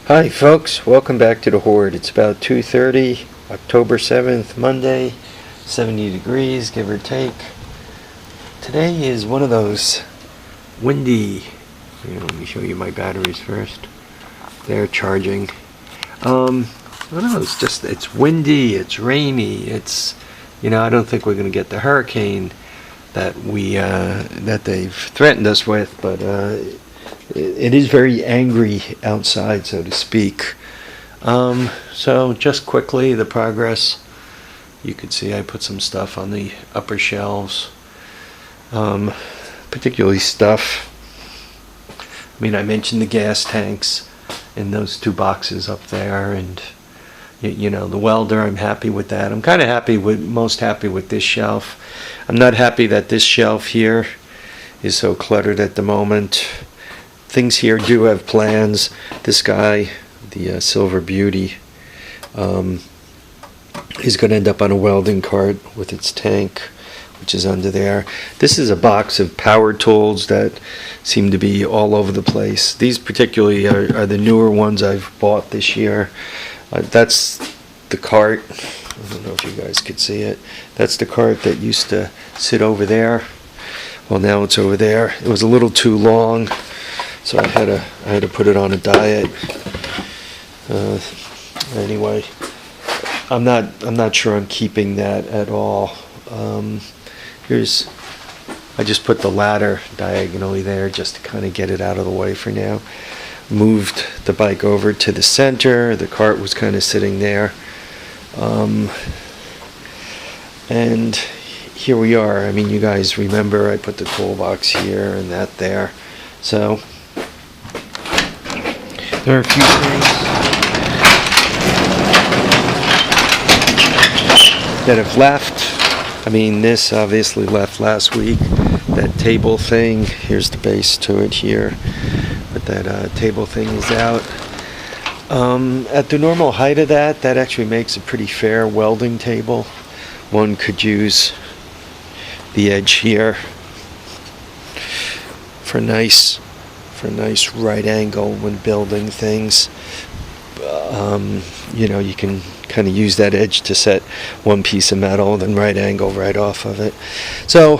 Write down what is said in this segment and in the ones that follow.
Hi folks, welcome back to the Horde. It's about 2:30, October 7th, Monday, 70 degrees, give or take. Today is one of those windy, let me show you my batteries first. They're charging. One of those, it's windy, it's rainy, I don't think we're going to get the hurricane that that they've threatened us with, but it is very angry outside, so to speak. So just quickly, the progress. You could see I put some stuff on the upper shelves, particularly stuff. I mentioned the gas tanks in those two boxes up there, and the welder. I'm happy with that. I'm kind of most happy with this shelf. I'm not happy that this shelf here is so cluttered at the moment. Things here do have plans. This guy, the Silver Beauty, is going to end up on a welding cart with its tank, which is under there. This is a box of power tools that seem to be all over the place. These particularly are the newer ones I've bought this year. That's the cart. I don't know if you guys could see it. That's the cart that used to sit over there. Well, now it's over there. It was a little too long, so I had to put it on a diet. Anyway, I'm not sure I'm keeping that at all. I just put the ladder diagonally there just to kind of get it out of the way for now. Moved the bike over to the center. The cart was kind of sitting there. And here we are. You guys remember I put the toolbox here and that there. So there are a few things that have left. This obviously left last week. That table thing, here's the base to it here, but that table thing is out. At the normal height of that actually makes a pretty fair welding table. One could use the edge here for nice right angle when building things. You can kind of use that edge to set one piece of metal, then right angle right off of it. So,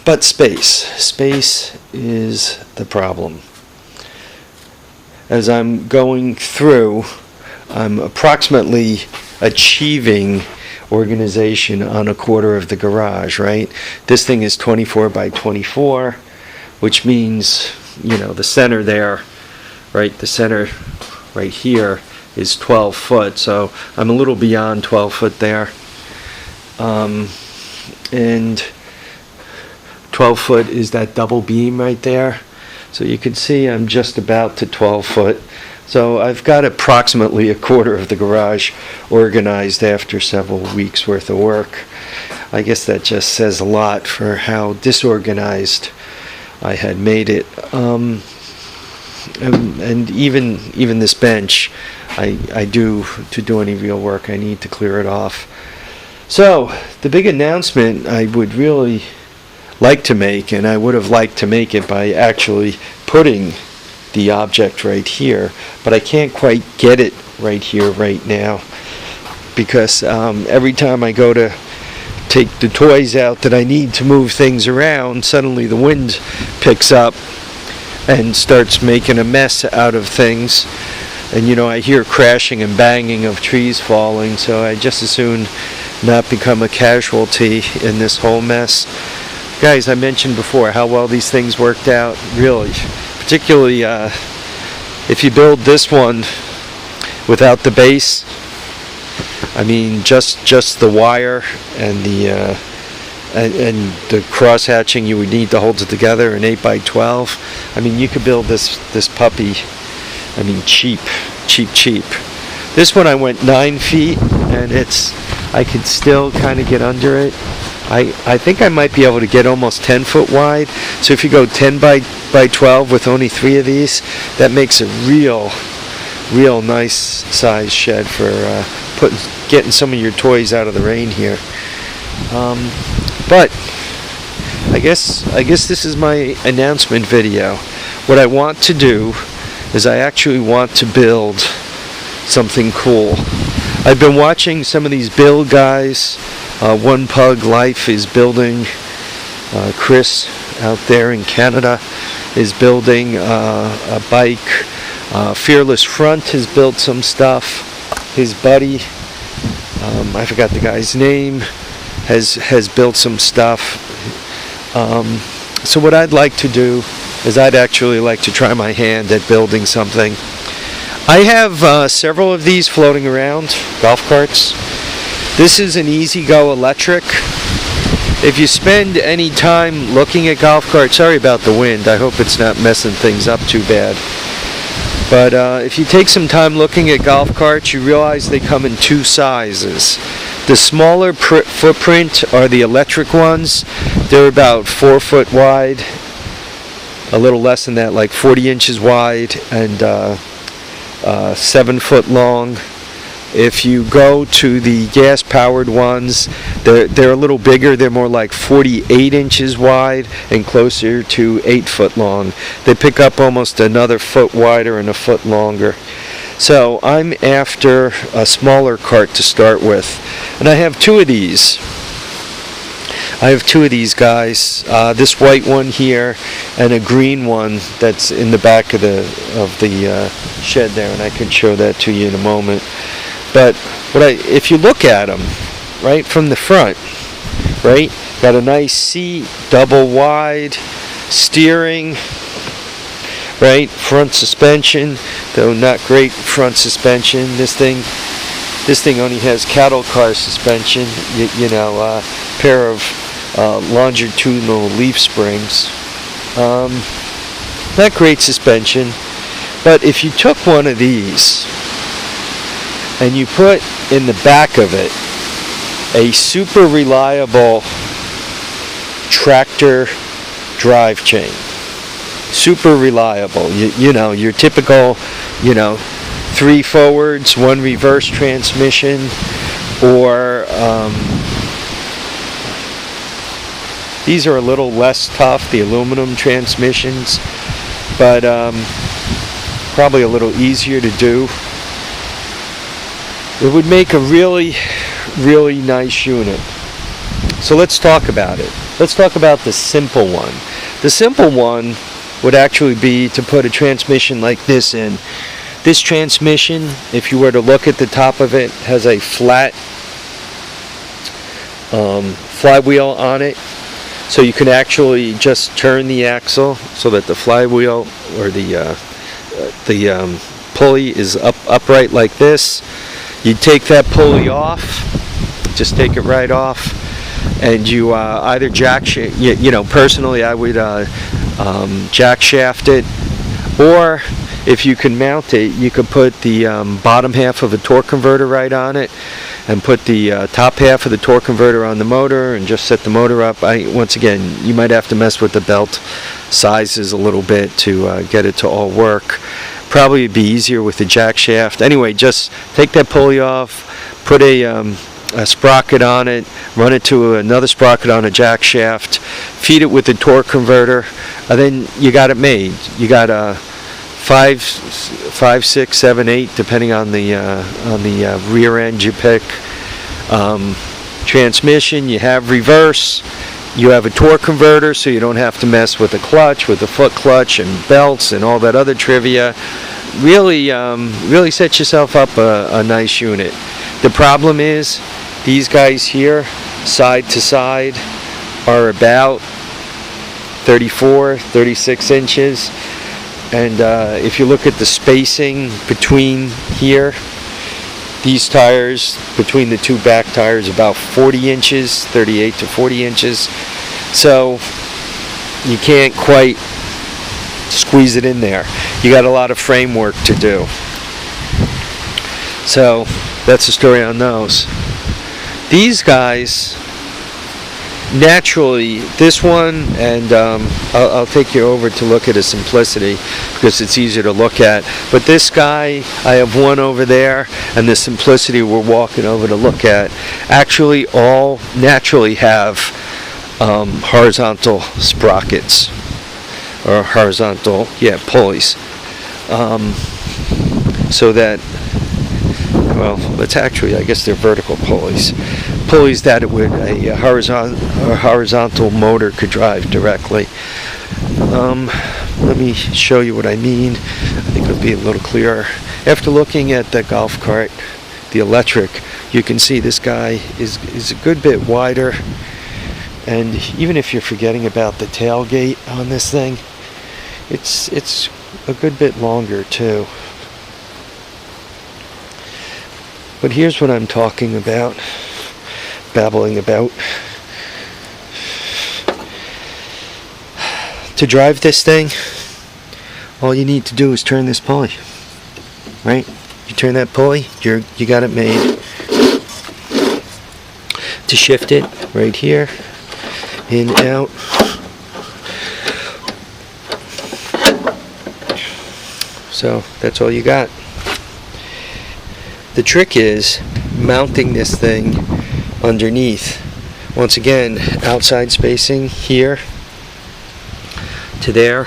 but space is the problem. As I'm going through, I'm approximately achieving organization on a quarter of the garage, right? This thing is 24 by 24, which means, the center there, right? The center right here is 12 foot, so I'm a little beyond 12 foot there. And 12 foot is that double beam right there. So you can see I'm just about to 12 foot. So I've got approximately a quarter of the garage organized after several weeks worth of work. I guess that just says a lot for how disorganized I had made it. And even this bench, to do any real work, I need to clear it off. So the big announcement I would really like to make, and I would have liked to make it by actually putting the object right here, but I can't quite get it right here right now, because every time I go to take the toys out that I need to move things around, suddenly the wind picks up and starts making a mess out of things. And I hear crashing and banging of trees falling, so I just as soon not become a casualty in this whole mess. Guys, I mentioned before how well these things worked out, really. Particularly if you build this one without the base. Just the wire and the cross hatching you would need to hold it together, an 8 by 12. You could build this puppy. Cheap. This one I went 9 feet, and I could still kind of get under it. I think I might be able to get almost 10 foot wide. So if you go 10 by 12 with only 3 of these, that makes a real nice size shed for getting some of your toys out of the rain here. But I guess this is my announcement video. What I want to do is I actually want to build something cool. I've been watching some of these build guys. One Pug Life is building. Chris out there in Canada is building a bike. Fearless Front has built some stuff. His buddy, I forgot the guy's name, has built some stuff. So what I'd like to do is I'd actually like to try my hand at building something. I have several of these floating around, golf carts. This is an E-Z-GO electric. If you spend any time looking at golf carts, sorry about the wind, I hope it's not messing things up too bad. But if you take some time looking at golf carts, you realize they come in two sizes. The smaller footprint are the electric ones. They're about 4 foot wide, a little less than that, like 40 inches wide, and 7 foot long. If you go to the gas-powered ones, they're a little bigger. They're more like 48 inches wide and closer to 8 foot long. They pick up almost another foot wider and a foot longer. So I'm after a smaller cart to start with, and I have two of these. I have two of these guys. This white one here, and a green one that's in the back of the shed there, and I can show that to you in a moment. But if you look at them, right from the front, right, got a nice seat, double wide, steering, right, front suspension, though not great front suspension. This thing only has cattle car suspension, pair of longitudinal leaf springs. Not great suspension, but if you took one of these and you put in the back of it a super reliable tractor drive chain, super reliable, your typical, 3 forwards, 1 reverse transmission, or these are a little less tough, the aluminum transmissions, but probably a little easier to do. It would make a really, really nice unit. So let's talk about it. Let's talk about the simple one. The simple one would actually be to put a transmission like this in. This transmission, if you were to look at the top of it, has a flat flywheel on it. So you can actually just turn the axle so that the flywheel or the pulley is upright like this. You take that pulley off, just take it right off, and you either jack shaft, personally I would jack shaft it, or if you can mount it, you could put the bottom half of a torque converter right on it, and put the top half of the torque converter on the motor, and just set the motor up. Once again, you might have to mess with the belt sizes a little bit to get it to all work. Probably be easier with the jack shaft. Anyway, just take that pulley off, put a sprocket on it, run it to another sprocket on a jack shaft, feed it with the torque converter, and then you got it made. You got a 5, 6, 7, 8, depending on the rear end you pick. Transmission, you have reverse. You have a torque converter, so you don't have to mess with the clutch, with the foot clutch and belts and all that other trivia. Really, really set yourself up a nice unit. The problem is, these guys here, side to side, are about 34, 36 inches. And if you look at the spacing between here, these tires, between the two back tires, about 40 inches, 38 to 40 inches. So you can't quite squeeze it in there. You got a lot of framework to do. So that's the story on those. These guys, naturally, this one, and I'll take you over to look at a Simplicity because it's easier to look at. But this guy, I have one over there, and the Simplicity we're walking over to look at, actually all naturally have horizontal sprockets, or horizontal, pulleys. so that, well, it's actually, I guess they're vertical pulleys. Pulleys that a horizontal motor could drive directly. Let me show you what I mean. I think it'll be a little clearer. After looking at the golf cart, the electric, you can see this guy is a good bit wider. And even if you're forgetting about the tailgate on this thing, it's a good bit longer too. But here's what I'm talking about, babbling about. To drive this thing, all you need to do is turn this pulley, right? You turn that pulley, you got it made. To shift it, right here, in, out. So that's all you got. The trick is mounting this thing underneath. Once again, outside spacing here to there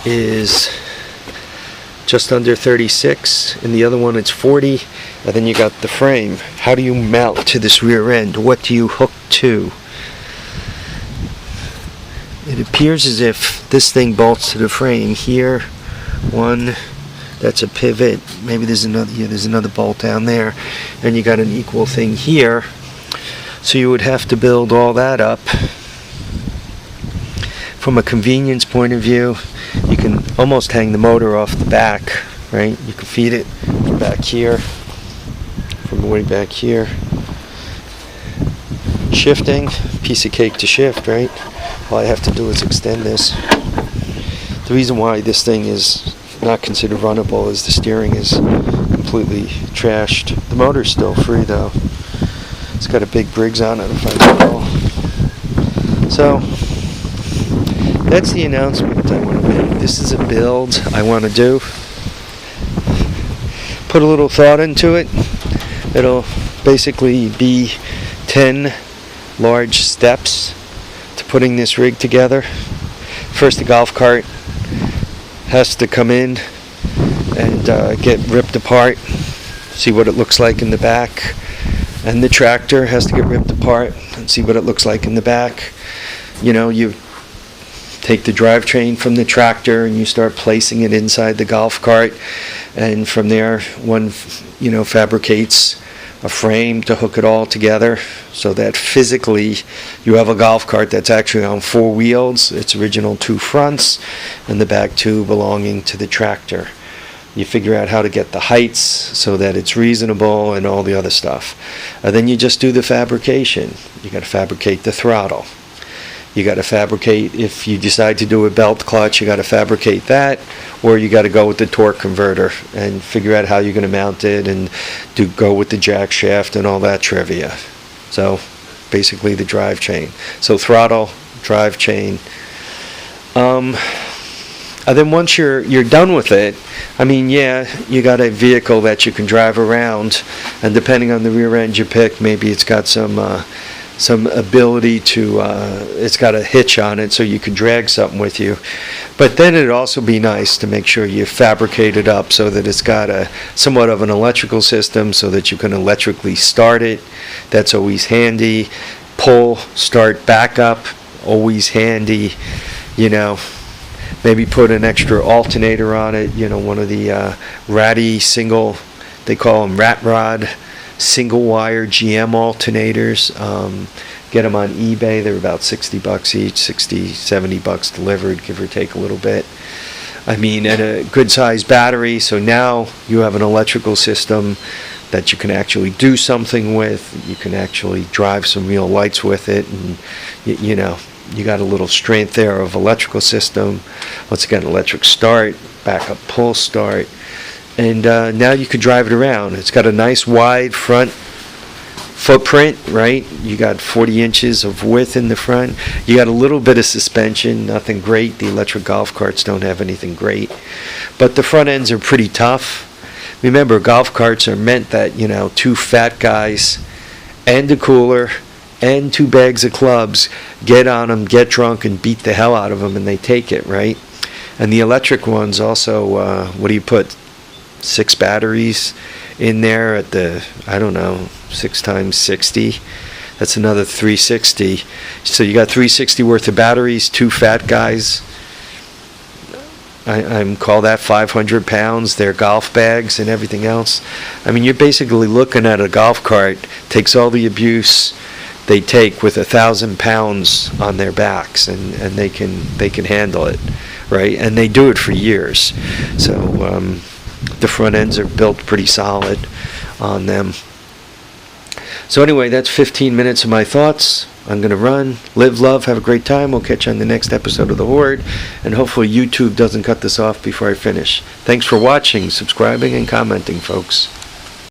is just under 36, and the other one it's 40, and then you got the frame. How do you mount to this rear end? What do you hook to? It appears as if this thing bolts to the frame here. One, that's a pivot. Maybe there's another. Yeah, there's another bolt down there, and you got an equal thing here. So you would have to build all that up. From a convenience point of view, you can almost hang the motor off the back, right? You can feed it from back here, from way back here. Shifting, piece of cake to shift, right? All I have to do is extend this. The reason why this thing is not considered runnable is the steering is completely trashed. The motor's still free though. It's got a big Briggs on it if I recall. So that's the announcement I want to make. This is a build I want to do. Put a little thought into it. It'll basically be 10 large steps to putting this rig together. First, the golf cart has to come in and get ripped apart, see what it looks like in the back, and the tractor has to get ripped apart and see what it looks like in the back. You know, you take the drivetrain from the tractor and you start placing it inside the golf cart, and from there one fabricates a frame to hook it all together so that physically you have a golf cart that's actually on 4 wheels, its original 2 fronts, and the back 2 belonging to the tractor. You figure out how to get the heights so that it's reasonable and all the other stuff. And then you just do the fabrication. You got to fabricate the throttle. You got to fabricate, if you decide to do a belt clutch, you got to fabricate that, or you got to go with the torque converter and figure out how you're going to mount it and go with the jack shaft and all that trivia. So basically the drive chain. So throttle, drive chain. And then once you're done with it, I mean, yeah, you got a vehicle that you can drive around, and depending on the rear end you pick, maybe it's got some ability to, it's got a hitch on it so you can drag something with you. But then it'd also be nice to make sure you fabricate it up so that it's got a somewhat of an electrical system so that you can electrically start it. That's always handy. Pull, start, back up, always handy. Maybe put an extra alternator on it, one of the ratty single, they call them rat rod, single wire GM alternators. Get them on eBay. They're about $60 each, $60-$70 delivered, give or take a little bit. I mean, and a good sized battery, so now you have an electrical system that you can actually do something with. You can actually drive some real lights with it, and you got a little strength there of electrical system. Once again, electric start, backup pull start. And now you can drive it around. It's got a nice wide front footprint, right? You got 40 inches of width in the front. You got a little bit of suspension, nothing great. The electric golf carts don't have anything great. But the front ends are pretty tough. Remember, golf carts are meant that, 2 fat guys and a cooler and 2 bags of clubs get on them, get drunk, and beat the hell out of them, and they take it, right? And the electric ones also, what do you put? 6 batteries in there at the, I don't know, 6 times 60. That's another 360. So you got 360 worth of batteries, 2 fat guys. I call that 500 pounds. Their golf bags and everything else. I mean, you're basically looking at a golf cart, takes all the abuse they take with 1,000 pounds on their backs, and they can handle it, right? And they do it for years. So the front ends are built pretty solid on them. So anyway, that's 15 minutes of my thoughts. I'm going to run, live, love, have a great time. We'll catch you on the next episode of The Horde. And hopefully YouTube doesn't cut this off before I finish. Thanks for watching, subscribing, and commenting, folks.